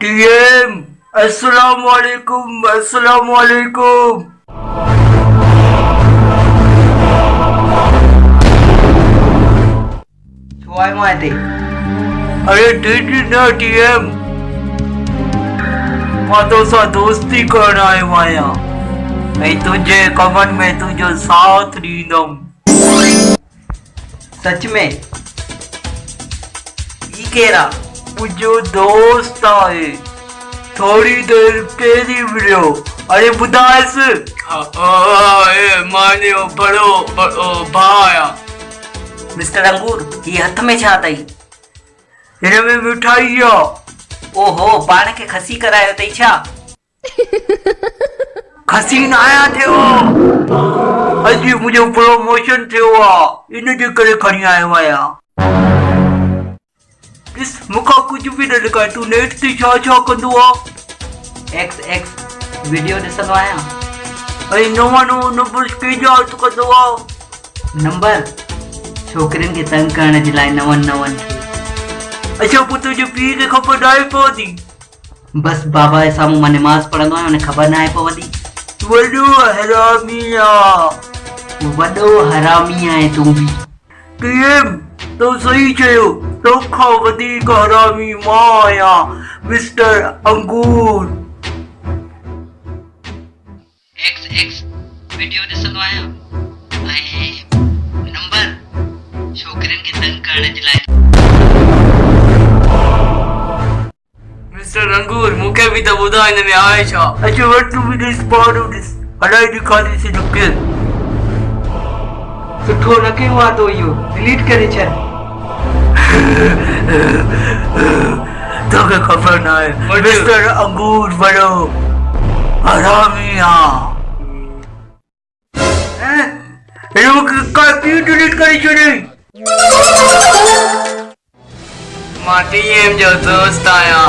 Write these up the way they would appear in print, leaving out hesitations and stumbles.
TM अस्सलाम वालेकुम, अस्सलाम वालेकुम। छुआए माते अरे दीदी ना टीएम, मां तो सा दोस्ती करना है माया। मैं तुझे कमन में तुझे साथ दीदम। सच में ई केरा मुझे दोस्त आए थोड़ी देर पहली वीडियो। अरे बुदास माने बड़ो भाया मिस्टर अंगूर ये हथ में छा तई इनमें मिठाई आ। ओहो पाण के खसी करायो तई छा खसी न आया थे वो अजी मुझे प्रमोशन थे वो इन जे करे खणी आयो आया। इस मुखा कुछ भी न लिखा तू नेट ते छा छा कंदो आ। एक्स वीडियो ॾिसंदो आहियां। अरे नवा नंबर के जा तो कंदो आ नंबर छोकरिन के तंग करण जे लाइ नवन अच्छा पुत जो पी के खबर आए पवदी। बस बाबा जे साम्हूं मां नमाज़ पढ़ंदो आहियां उन्हें ख़बर न आहे पवंदी। वॾो हरामी आ, वॾो हरामी आहे तूं बि। टीएम तो सही चयो, तोखा वधीक हरामी मां आहियां मिस्टर अंगूर। एक्स वीडियो ॾिसंदो आहियां ऐं नंबर छोकरिन के तंग करण जे लाइ। मिस्टर अंगूर मुखे भी तो बुधा इन में आए छा। अच्छा what to be this part of this अलाई दिखादी से ढुके सुठो न कयो आहे तो इहो डिलीट करे छॾ। तोखे खबर ना है मिस्टर अंगूर बड़ो हरामी आ। ये का क्यों डिलीट करी छड़ी। मां टीएम जो दोस्त आया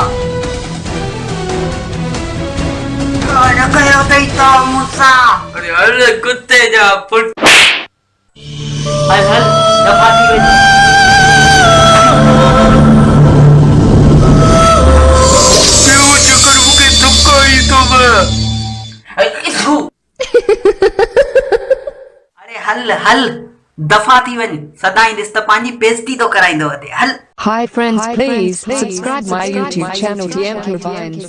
न कयो तई तो मूसा। अरे अरे कुत्ते जा पुट हल दफा थी वञ। क्यों चक्कर मुके धक्का ही तो इसको अरे हल दफा थी वञ। सदाई ॾिस त पंहिंजी बेइज्जती तो कराईंदो अथे। हल। Hi friends, please subscribe my YouTube channel TMK Vines.